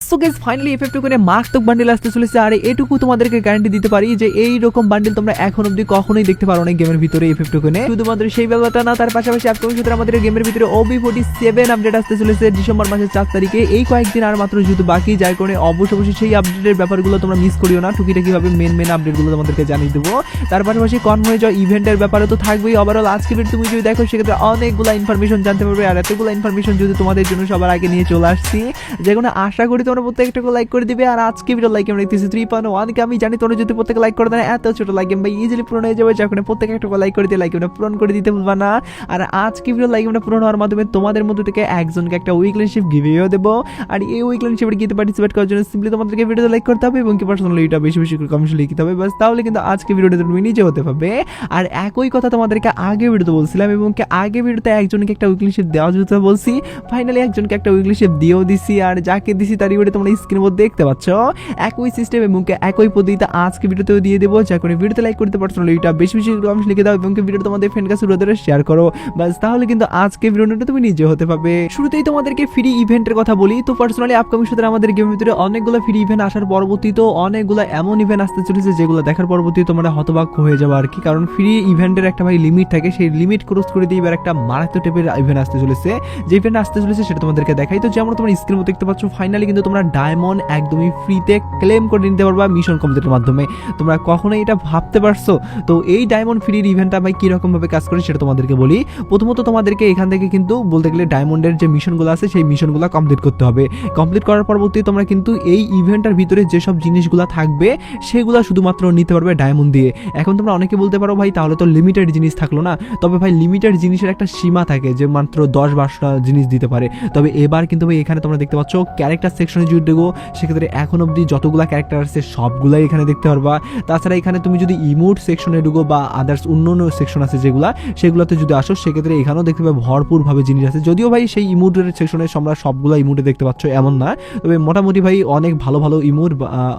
So guys finally FF টোকেনে মারাত্মক bundle আসতে চলেছে। আর এটুকু তোমাদেরকে গ্যারান্টি দিতে পারি যে এই রকম বান্ডেল তোমরা এখন অবধি কখনোই দেখতে পারো না গেমের ভিতরে FF টোকেনে। শুধুমাত্র সেই ব্যাপারটা না, তার পাশাপাশি আপকামিং সূত্রে আমাদের গেমের ভিতরে OB47 আপডেট আসতে চলেছে ডিসেম্বর মাসের 4 তারিখে। এই কয়েকদিন আর মাত্র যেহেতু বাকি, যার কারণে অবশ্যই সেই আপডেটের ব্যাপারগুলো তোমরা মিস করিও না। টুকিটাকি ভাবে মেন আপডেটগুলো তোমাদেরকে জানিয়ে দেবো। তার পাশাপাশি কনভয়ে যাওয়া ইভেন্টের ব্যাপারে তো থাকবেই। ওভারঅল আজকে ভিডিও তুমি যদি দেখো সেক্ষেত্রে অনেকগুলো ইনফরমেশন জানতে পারবে। আর এতগুলো ইনফরমেশন যদি তোমাদের জন্য সবার আগে নিয়ে চলে আসছি, যেগুলো আশা করি তোমরা প্রত্যেকটা লাইক করে দিবে। আর আজকে ভিডিও লাইক আমরা দেখতেছি 3.1 আমি জানি তোমরা যদি প্রত্যেক লাইক করে দেন এত ছোট লাইক ভাই ইজিলি পূরণ হয়ে যাবে, যখন প্রত্যেক একটা লাইক করে দিয়ে লাইক পূরণ করে দিতে ভুলবা না। আর আজকে ভিডিও লাইক পূরণ হওয়ার মাধ্যমে তোমাদের মধ্যে থেকে একজনকে একটা উইকলি শিফট গিভেও দেবো। আর এই উইকলি শিফটে গিয়ে পার্টিসিপেট করার জন্য সিম্পলি তোমাদেরকে ভিডিওতে লাইক করতে হবে এবং কি পার্সোনালি এটা বেশি করে কমেন্টে লিখতে হবে, বাস তাহলে কিন্তু আজকে ভিডিওটা তুমি নিজে হতে পারবে। আর একই কথা তোমাদেরকে আগে ভিডিওতে বলছিলাম এবং কি আগে ভিডিওতে একজনকে একটা উইকলি শিফট দেওয়া যেতে বলছি, ফাইনালি একজনকে একটা উইকলি শিফট দিয়েও দিছি। আর যাকে দিছি তার ভিডিও তোমরা স্ক্রিনের মধ্যে দেখতে পাচ্ছ। একই সিস্টেম এবং একই পদ্ধতিতে আজকে ভিডিওতেও দিয়ে দেবো। যা করে ভিডিওতে লাইক করতে পার্সোনালি এটা বেশি কমেন্ট লিখে দাও এবং ভিডিও তোমাদের ফ্রেন্ড কাছে ধরে শেয়ার করো, বাস তাহলে কিন্তু আজকে ভিডিওটা তুমি নিজে হতে পারবে। শুরুতেই তোমাদেরকে ফ্রি ইভেন্টের কথা বলি। তো পার্সোনালি আপকামিং সূত্রে আমাদের গেমের ভিতরে অনেকগুলো ফ্রি ইভেন্ট আসার পরবর্তীতে অনেকগুলো এমন ইভেন্ট আসতে চলেছে যেগুলো দেখার পরবর্তীতে তোমরা হতবাক হয়ে যাবে আর কি। কারণ ফ্রি ইভেন্টের একটা ভাই লিমিট থাকে, সেই লিমিট ক্রস করে দিয়ে এবার একটা মারাত্মক টাইপের ইভেন্ট আসতে চলেছে। যে ইভেন্ট আসতে চলেছে সেটা তোমাদেরকে দেখাই। তো যেমন তোমরা স্ক্রিনে দেখতে পাচ্ছ, ফাইনালি কিন্তু তোমরা ডায়মন্ড একদমই ফ্রিতে ক্লেম করে নিতে পারবা মিশন কমপ্লিটের মাধ্যমে। তোমরা কখনোই এটা ভাবতে পারছো? তো এই ডায়মন্ড ফ্রির ইভেন্টটা ভাই কিরকম ভাবে কাজ করে সেটা তোমাদেরকে বলি। প্রথমত তোমাদেরকে এখান থেকে কিন্তু বলতে গেলে ডায়মন্ডের যে মিশনগুলো আছে সেই মিশনগুলো কমপ্লিট করতে হবে। কমপ্লিট করার পরবর্তী তোমরা কিন্তু এই ইভেন্টের ভিতরে যেসব জিনিসগুলো থাকবে সেগুলো শুধুমাত্র নিতে পারবে ডায়মন্ড দিয়ে। এখন তোমরা অনেকে বলতে পারো ভাই তাহলে তো লিমিটেড জিনিস থাকলো না। তবে ভাই লিমিটেড জিনিসের একটা সীমা থাকে যে মাত্র 10-12টা জিনিস দিতে পারে। তবে এবার কিন্তু ভাই এখানে তোমরা দেখতে পাচ্ছ ক্যারেক্টার সেকশনে যদি দেখো সেক্ষেত্রে এখন অব্দি যতগুলো ক্যারেক্টার আছে সবগুলাই এখানে দেখতে পারবা। তাছাড়া এখানে তুমি যদি ইমোট সেকশনে ঢুকো বা আদার্স অন্য সেকশন আছে সেগুলোতে যদি আসো সেক্ষেত্রে এখানেও দেখতে পাবে ভরপুর ভাবে জিনিস আছে। যদিও ভাই সেই ইমোটের সেকশনে তোমরা সবগুলো ইমোটে দেখতে পাচ্ছ এমন না, তবে মোটামুটি ভাই অনেক ভালো ইমোট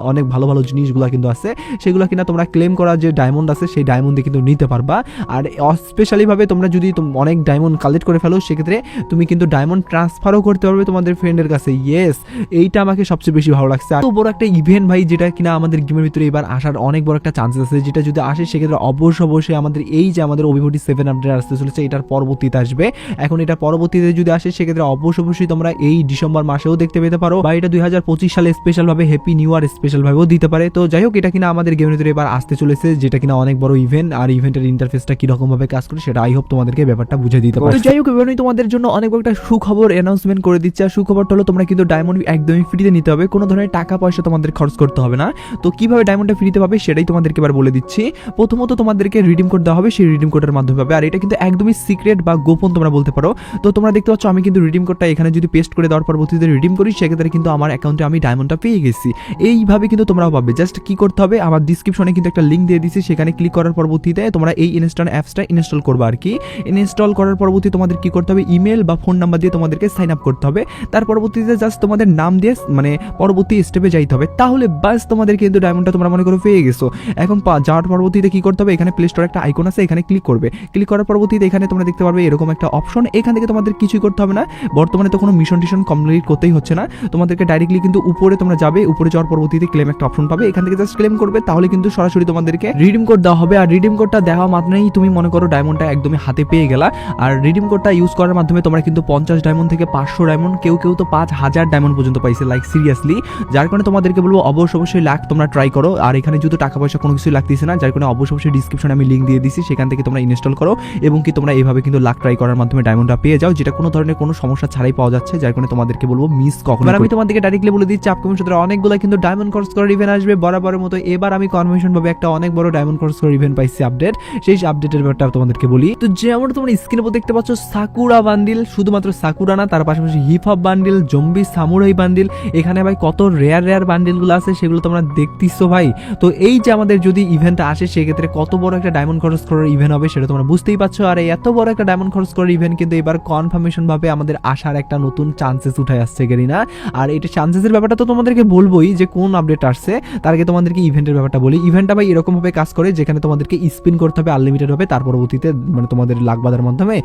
অনেক ভালো জিনিসগুলো কিন্তু আছে, সেগুলো কিনা তোমরা ক্লেম করা যে ডায়মন্ড আছে সেই ডায়মন্ড দিয়ে কিন্তু নিতে পারবা। আর স্পেশালি ভাবে তোমরা যদি অনেক ডায়মন্ড কালেক্ট করে ফেলো সেক্ষেত্রে তুমি কিন্তু ডায়মন্ড ট্রান্সফারও করতে পারবে তোমাদের ফ্রেন্ডের কাছে। ইয়েস, এইটা আমাকে সবচেয়ে বেশি ভালো লাগছে। এত বড় একটা ইভেন্ট ভাই যেটা কিনা আমাদের গেমের ভিতরে এবার আসার অনেক বড় একটা চান্সেস আছে, যেটা যদি আসে সেক্ষেত্রে অবশ্যই আমাদের এই যে আমাদের OB47 আপডেট আসতে চলেছে এটার পরবর্তীতে আসবে। এখন এটা পরবর্তীতে যদি আসে সেক্ষেত্রে অবশ্যই তোমরা এই ডিসেম্বর মাসেও দেখতে পেতে পারো, বা এটা 2025 সালে স্পেশাল ভাবে হ্যাপি নিউ ইয়ার স্পেশাল ভাবেও দিতে পারে। তো যাই হোক, এটা কিনা আমাদের গেমের ভিতরে এবার আসতে চলেছে, যেটা কিনা অনেক বড় ইভেন্ট। আর ইভেন্টের ইন্টারফেসটা কিরকম ভাবে কাজ করে সেটা আই হোপ তোমাদেরকে ব্যাপারটা বুঝে দিতে পারে। তো যাই হোক, এবার তোমাদের জন্য অনেক একটা সুখবর অ্যানাউন্সমেন্ট করে দিচ্ছে। আর সুখবরটা হলো তোমরা কিন্তু ডায়মন্ড একদমই ফ্রিতে নিতে হবে, কোনো ধরনের টাকা পয়সা তোমাদের খরচ করতে হবে না। তো কিভাবে ডায়মন্ডটা ফ্রিতে পাবে সেটাই তোমাদেরকে এবার বলে দিচ্ছি। প্রথমত তোমাদেরকে রিডিম কোড দেওয়া হবে, সেই রিডিম কোডের মাধ্যমে পাবে। আর এটা কিন্তু একদমই সিক্রেট বা গোপন তোমরা বলতে পারো। তো তোমরা দেখতে পাচ্ছ আমি কিন্তু রিডিম কোডটা এখানে যদি পেস্ট করে দেওয়ার পরবর্তীতে রিডিম করি সেক্ষেত্রে কিন্তু আমার অ্যাকাউন্টে আমি ডায়মন্ডটা পেয়ে গেছি। এইভাবে কিন্তু তোমরাও পাবে। জাস্ট কি করতে হবে, আমার ডিসক্রিপশনে কিন্তু একটা লিঙ্ক দিয়ে দিচ্ছি, সেখানে ক্লিক করার পরবর্তীতে তোমরা এই ইনস্ট্যান্ট অ্যাপসটা ইনস্টল করবে আর কি। ইনস্টল করার পরবর্তী তোমাদের কি করতে হবে, ইমেল বা ফোন নাম্বার দিয়ে তোমাদেরকে সাইন আপ করতে হবে। তার পরবর্তীতে জাস্ট তোমাদের নাম দিয়ে মানে পরবর্তী স্টেপে যাইতে হবে, তাহলে বাস তোমাদের কিন্তু ডায়মন্ডটা তোমরা মনে করো পেয়ে গেছো। এখন যাওয়ার পরবর্তীতে কি করতে হবে, এখানে প্লে স্টোরে একটা আইকন আছে, এখানে ক্লিক করবে। ক্লিক করার পরবর্তীতে এখানে তোমরা দেখতে পারবে এরকম একটা অপশন। এখান থেকে তোমাদের কিছুই করতে হবে না, বর্তমানে তো কোনো মিশন টিশন কমপ্লিট করতেই হচ্ছে না। তোমাদেরকে ডাইরেক্টলি কিন্তু উপরে তোমরা যাবে, উপরে যাওয়ার পরবর্তীতে ক্লেম একটা অপশন পাবে, এখান থেকে জাস্ট ক্লেম করবে, তাহলে কিন্তু সরাসরি তোমাদেরকে রিডিম কোড দেওয়া হবে। আর রিডিম কোডটা দেওয়া মাত্রই তুমি মনে করো ডায়মন্ডটা একদমই হাতে পেয়ে গেলা। আর রিডিম কোডটা ইউজ করার মাধ্যমে তোমরা কিন্তু 50 ডায়মন্ড থেকে 500 ডায়মন্ড, কেউ তো 5000 ডায়মন্ড পর্যন্ত পাইছে, লাইক সিরিয়াসলি। যার কারণে তোমাদেরকে বলবো অবশ্যই লাখ তোমরা ট্রাই করো। আর এখানে যদি টাকা পয়সা কোনো কিছু লাগতেছে না, যার কারণে অবশ্যই ডিসক্রিপশনে আমি লিঙ্ক দিয়ে দিচ্ছি, সেখান থেকে তোমরা ইনস্টল করো এবং কি তোমরা এইভাবে কিন্তু লাখ ট্রাই করার মাধ্যমে ডায়মন্ডটা পেয়ে যাও, যেটা কোনো ধরনের কোনো সমস্যা ছাড়াই পাওয়া যাচ্ছে। যার কারণে তোমাদেরকে বলবো মিস কখনো। আমি তোমাদেরকে ডাইরেক্টলি বলে দিচ্ছি আপকামিং সূত্রে অনেকগুলো কিন্তু ডায়মন্ড ক্রস করার ইভেন্ট আসবে বরাবরের মতো। এবার আমি কনভেনশন ভাবে একটা অনেক বড় ডায়মন্ড ক্রস করার ইভেন্ট পাইছি আপডেট, সেই আপডেটের ব্যাপারটা তোমাদেরকে বলি। তো যেমন তোমরা স্ক্রিনে দেখতে পাচ্ছ সাকুরা বান্ডিল, শুধুমাত্র সাকুরা না, তার পাশাপাশি hip hop bundle, zombie samurai bundle, এখানে ভাই কত রেয়ার বান্ডিলগুলো আছে সেগুলো তোমরা দেখতেছো ভাই। তো এই যে আমাদের যদি ইভেন্টটা আসে সেক্ষেত্রে কত বড় একটা ডায়মন্ড খরচ করার ইভেন্ট হবে সেটা তোমরা বুঝতেই পারছো। আর এত বড় একটা ডায়মন্ড খরচ করার ইভেন্ট কিন্তু এবার কনফার্মেশন ভাবে আমাদের আসার একটা নতুন চান্সেস উঠে আসছে গেরিনা। আর এটা চান্সেসের ব্যাপারটা তো তোমাদেরকে বলবোই যে কোন আপডেট আসছে, তার আগে তোমাদেরকে ইভেন্টের ব্যাপারটা বলি। ইভেন্টটা ভাই এরকম ভাবে কাজ করে যেখানে তোমাদেরকে স্পিন করতে হবে আনলিমিটেড হবে, তার পরবর্তীতে মানে তোমাদের লাখ বাজার মাধ্যমে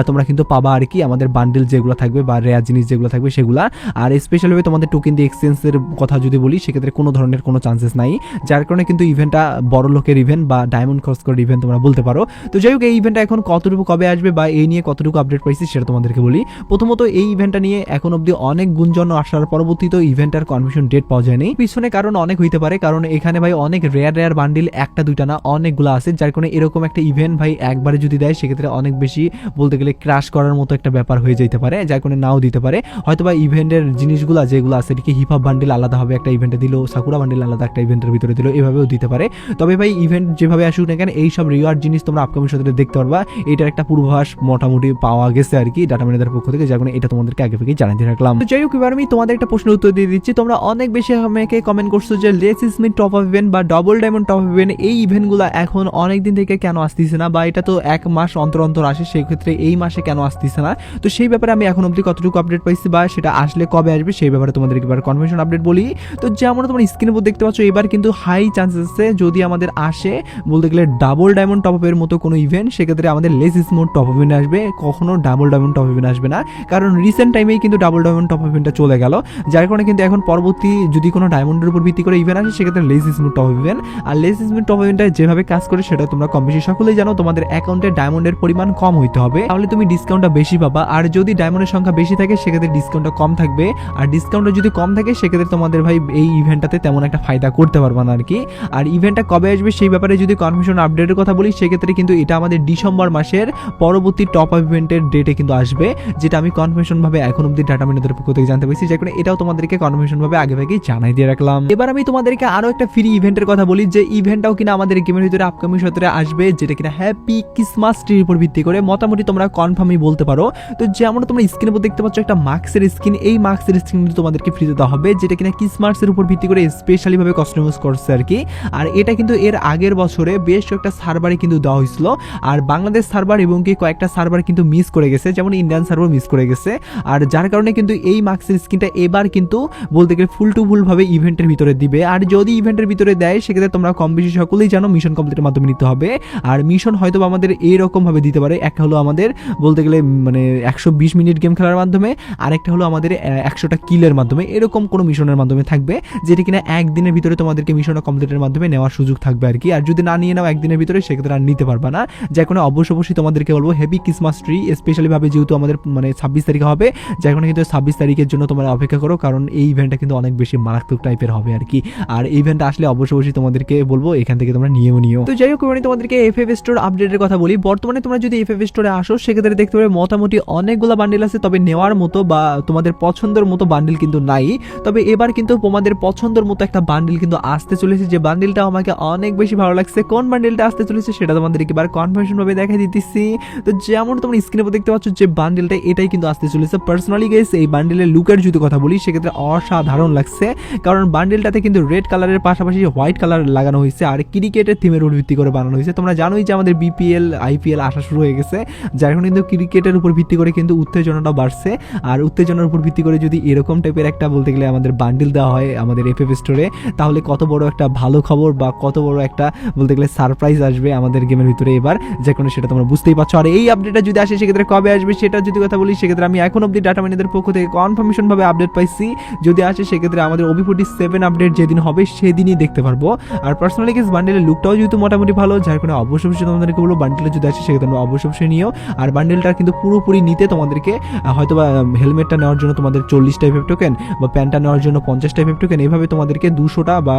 তোমরা কিন্তু পাবা আর কি আমাদের বান্ডেল যেগুলো থাকবে বা রেয়ার জিনিস যেগুলো থাকবে সেগুলা। আর স্পেশালি ভাবে তোমাদের তোমাদের টোকেন দিয়ে এক্সচেঞ্জের কথা যদি বলি সেক্ষেত্রে কোনো ধরনের কোনো চান্সেস নাই, যার কারণে কিন্তু ইভেন্টটা বড় লোকের ইভেন্ট বা ডায়মন্ড খরচ করে ইভেন্ট তোমরা বলতে পারো। তো যাই হোক, এই ইভেন্টটা এখন কতটুকু কবে আসবে বা এই নিয়ে কতটুকু আপডেট পাইছি সেটা তোমাদেরকে বলি। প্রথমত এই ইভেন্টটা নিয়ে এখন অব্দি অনেক গুঞ্জন আসার পরবর্তীতে ইভেন্টার কনফার্মেশন ডেট পাওয়া যায়নি। পিছনে কারণ অনেক হইতে পারে, কারণ এখানে ভাই অনেক রেয়ার বান্ডিল, একটা দুইটা না অনেকগুলো আছে, যার কারণে এরকম একটা ইভেন্ট ভাই একবারে যদি দেয় সেক্ষেত্রে অনেক বেশি বলতে গেলে ক্রাশ করার মতো একটা ব্যাপার হয়ে যেতে পারে, যার কারণে নাও দিতে পারে। হয়তোবা ইভেন্টের জিনিসগুলো যেগুলো আছে এদিকে হিপ হপ বান্ডিল আলাদা হবে একটা ইভেন্টে দিল, সাকুরা বান্ডিল আলাদা একটা ইভেন্টের ভিতরে দিল, এভাবেও দিতে পারে। তবে ভাই ইভেন্ট যেভাবে আসুক না কেন এই সব রিওয়ার্ড জিনিস তোমরা আপকামিং সাথে দেখতে পারবা, এটার একটা পূর্বাভাস মোটামুটি পাওয়া গেছে আর কি ডাটা ম্যানেজারের পক্ষ থেকে, যার কারণে এটা তোমাদেরকে আগে থেকেই জানিয়ে রাখলাম। তো যাই হোক, এবার আমি তোমাদের একটা প্রশ্নের উত্তর দিয়ে দিচ্ছি। তোমরা অনেক বেশি আমাকে কমেন্ট করছো যে লেস ইসমিট টপ অফ ইভেন্ট বা double diamond top of event এই ইভেন্টগুলো এখন অনেক দিন থেকে কেন আসতেছে না, বা এটা তো এক মাস অন্তর অন্তর আসে, সেই ক্ষেত্রে এই মাসে কেন আসতেছে না। তো সেই ব্যাপারে আমি এখন অবধি কতটুকু আপডেট পাইছি বা সেটা আসলে কবে আসবে সেই ব্যাপারে তোমাদেরকে এবার কনফার্মেশন আপডেট বলি। তো যেমন তোমরা স্ক্রিনের উপর দেখতে পাচ্ছ, এবার কিন্তু হাই চান্সেস আছে যদি আমাদের আসে বলতে গেলে ডাবল ডায়মন্ড টপ আপের মতো কোনো ইভেন্ট, সেক্ষেত্রে আমাদের লেস স্মুথ টপ ইভেন্ট আসবে, কখনো ডাবল ডায়মন্ড টপ ইভেন্ট আসবে না, কারণ রিসেন্ট টাইমেই কিন্তু ডাবল ডায়মন্ড টপ ইভেন্টটা চলে গেল, যার কারণে কিন্তু এখন পরবর্তী যদি কোনো ডায়মন্ডের উপর ভিত্তি করে ইভেন্ট আসে সেক্ষেত্রে লেস স্মুথ টপ ইভেন্ট। আর লেস স্মুথ টপ ইভেন্টটা যেভাবে কাজ করে সেটা তোমরা কম বেশি সকলেই জানো, তোমাদের অ্যাকাউন্টে ডায়মন্ডের পরিমাণ কম হইতে হবে, তাহলে তুমি ডিসকাউন্টটা বেশি পাবা, আর যদি ডায়মন্ডের সংখ্যা বেশি থাকে সেক্ষেত্রে ডিসকাউন্টটা কম থাকবে, আর ডিসকাউন্টটা যদি কম থাকে সেক্ষেত্রে তোমাদের ভাই এই ইভেন্টটাতে তেমন একটা ফায়দা করতে পারবা না আর কি। আর ইভেন্টটা কবে আসবে সেই ব্যাপারে যদি কনফার্মেশন আপডেটের কথা বলি সেক্ষেত্রে কিন্তু এটা আমাদের ডিসেম্বর মাসের পরবর্তী টপ আপ ইভেন্টের ডেটে কিন্তু আসবে, যেটা আমি কনফার্মেশন ভাবে এখন অব্দি ডাটা ম্যানেজারের পক্ষ থেকে জানতে পেরেছি, যার কারণে এটাও তোমাদেরকে কনফার্মেশন ভাবে আগে থেকেই জানাই দিয়ে রাখলাম। এবার আমি তোমাদেরকে আরো একটা ফ্রি ইভেন্টের কথা বলি, যে ইভেন্টটাও কিনা আমাদের গেমের ভিতরে আপকামিং সপ্তাহে আসবে, যেটা কিনা হ্যাপি ক্রিসমাস ট্রির উপর ভিত্তি করে মোটামুটি তোমরা কনফার্মই বলতে পারো। তো যেমন তোমরা স্ক্রিনের উপর দেখতে পাচ্ছ একটা মাস্কের স্কিন, এই মাস্কের স্কিন তোমাদেরকে ফ্রিতে দেওয়া হবে, যেটা কিনা ক্রিসমাসের উপর ভিত্তি করে স্পেশালি ভাবে কাস্টমাইজ করছে আর কি। আর এটা কিন্তু এর আগের বছরে বেশ কয়েকটা সার্ভারে কিন্তু দেওয়া হয়েছিল, আর বাংলাদেশ সার্ভার এবং কি কয়েকটা সার্ভার কিন্তু মিস করে গেছে, যেমন ইন্ডিয়ান সার্ভার মিস করে গেছে, আর যার কারণে কিন্তু এই মাস্কের স্কিনটা এবার কিন্তু বলতে গেলে ফুল টু ফুল ভাবে ইভেন্টের ভিতরে দিবে। আর যদি ইভেন্টের ভিতরে দেয় সেক্ষেত্রে তোমরা কম বেশি সকলেই জানো মিশন কমপ্লিটের মাধ্যমে নিতে হবে, আর মিশন হয়তো আমাদের এইরকম ভাবে দিতে পারে, একটা হলো আমাদের বলতে গেলে মানে 120 মিনিট গেম খেলার মাধ্যমে, আরেকটা হলো আমাদের 100টা কিলের মাধ্যমে, এরকম কোনো মিশনের মাধ্যমে থাকবে, যেটা কিনা একদিনের ভিতরে তোমাদেরকে মিশনটা কমপ্লিটের মাধ্যমে নেওয়ার সুযোগ থাকবে আর কি। আর যদি না নিয়ে নাও একদিনের ভিতরে সেক্ষেত্রে আর নিতে পারবা না, যার কারণে অবশ্যই তোমাদেরকে বলবো হ্যাপি ক্রিসমাস ট্রি স্পেশালি ভাবে, যেহেতু আমাদের মানে 26 তারিখে হবে, যার কারণে কিন্তু 26 তারিখের জন্য তোমরা অপেক্ষা করো, কারণ এই ইভেন্টটা কিন্তু অনেক বেশি মারাত্মক টাইপের হবে আর কি। আর এই ইভেন্টটা আসলে অবশ্যই তোমাদেরকে বলবো এখান থেকে তোমরা নিও। তো যাই হোক, আমি তোমাদেরকে এফএফ স্টোর আপডেটের কথা বলি। বর্তমানে তোমরা যদি এফএফ স্টোরে আসো সেক্ষেত্রে দেখতে পাবে মোটামুটি অনেকগুলো বান্ডিল আছে, তবে নেওয়ার মতো বা তোমাদের পছন্দের মতো বান্ডিল কিন্তু নাই। তবে এবার কিন্তু তোমাদের পছন্দের মতো একটা বান্ডিল কিন্তু আসতে চলেছে, যে বান্ডিলটা আমাকে অনেক বেশি ভালো লাগছে। কোন বান্ডিলটা আসতে চলেছে সেটা তোমাদেরকে এবার কনফার্মেশন ভাবে দেখাই দিতেছি। তো যেমন তোমরা স্ক্রিনে উপর দেখতে পাচ্ছ যে বান্ডিলটা এটাই কিন্তু আসতে চলেছে। পার্সোনালি গাইস এই বান্ডিলের লুকের যদি কথা বলি সেক্ষেত্রে অসাধারণ লাগছে, কারণ বান্ডিলটাতে কিন্তু রেড কালারের পাশাপাশি হোয়াইট কালার লাগানো হয়েছে, আর ক্রিকেটের থিমের উপর ভিত্তি করে বানানো হয়েছে। তোমরা জানোই যে আমাদের বিপিএল আইপিএল আসা শুরু হয়ে গেছে, যার কারণে কিন্তু ক্রিকেটের উপর ভিত্তি করে কিন্তু উত্তেজনাটা বাড়ছে, আর উত্তেজনার উপর ভিত্তি করে যদি এরকম টাইপের একটা বলতে গেলে আমাদের বান্ডিল দেওয়া হয় আমাদের এফএফ স্টোরে, তাহলে কত বড় একটা ভালো খবর বা কত বড় একটা বলতে গেলে সারপ্রাইজ আসবে আমাদের গেমের ভিতরে এবার, যে কোনো সেটা তোমরা বুঝতেই পারছো। আর এই আপডেটটা যদি আসে সেক্ষেত্রে কবে আসবে সেটা যদি কথা বলি সেক্ষেত্রে আমি এখন অব্দি ডাটা ম্যানেজারের পক্ষ থেকে কনফার্মেশন ভাবে আপডেট পাইছি, যদি আসে সেক্ষেত্রে আমাদের OB47 আপডেট যেদিন হবে সেদিনই দেখতে পারবো। আর পার্সোনালি গেস বান্ডেলের লুকটাও যেহেতু মোটামুটি ভালো, যার কারণে অবশ্যই তোমাদেরকে বলবো বান্ডেলে যদি আসে সেক্ষেত্রে তোমরা অবশ্যই নিও। আর বান্ডেলটা কিন্তু পুরোপুরি নিতে তোমাদেরকে হয়তো বা হেলমেটটা নেওয়ার জন্য তোমাদের 40টা এফএফ টোকেন বা প্যান্টটা নেওয়ার জন্য 50টা এফএফ টোকেন, এভাবে তোমাদেরকে 200টা বা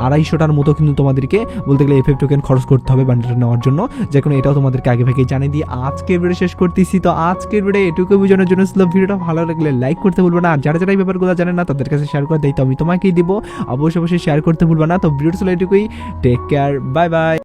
250টার মতো কিন্তু তোমাদেরকে বলতে গেলে এফএফ টোকেন খরচ করতে হবে বান্ডেলটা নেওয়ার জন্য, যে কোনো এটাও তোমাদেরকে আগে থেকে জানিয়ে দিয়ে আজকের ভিডিও শেষ করতেছি। তো আজকের ভিডিও এটুকু বোঝানোর জন্য ছিল, ভিডিওটা ভালো লাগলে লাইক করতে ভুলবে না, আর যারা যারা এই ব্যাপারগুলো জানেন না তাদের কাছে শেয়ার করে দেই, তো আমি তোমাকেই দিব, অবশ্যই শেয়ার করতে ভুলবে না। তো ভিডিওটা ছিল এটুকুই, টেক কেয়ার, বাই বাই।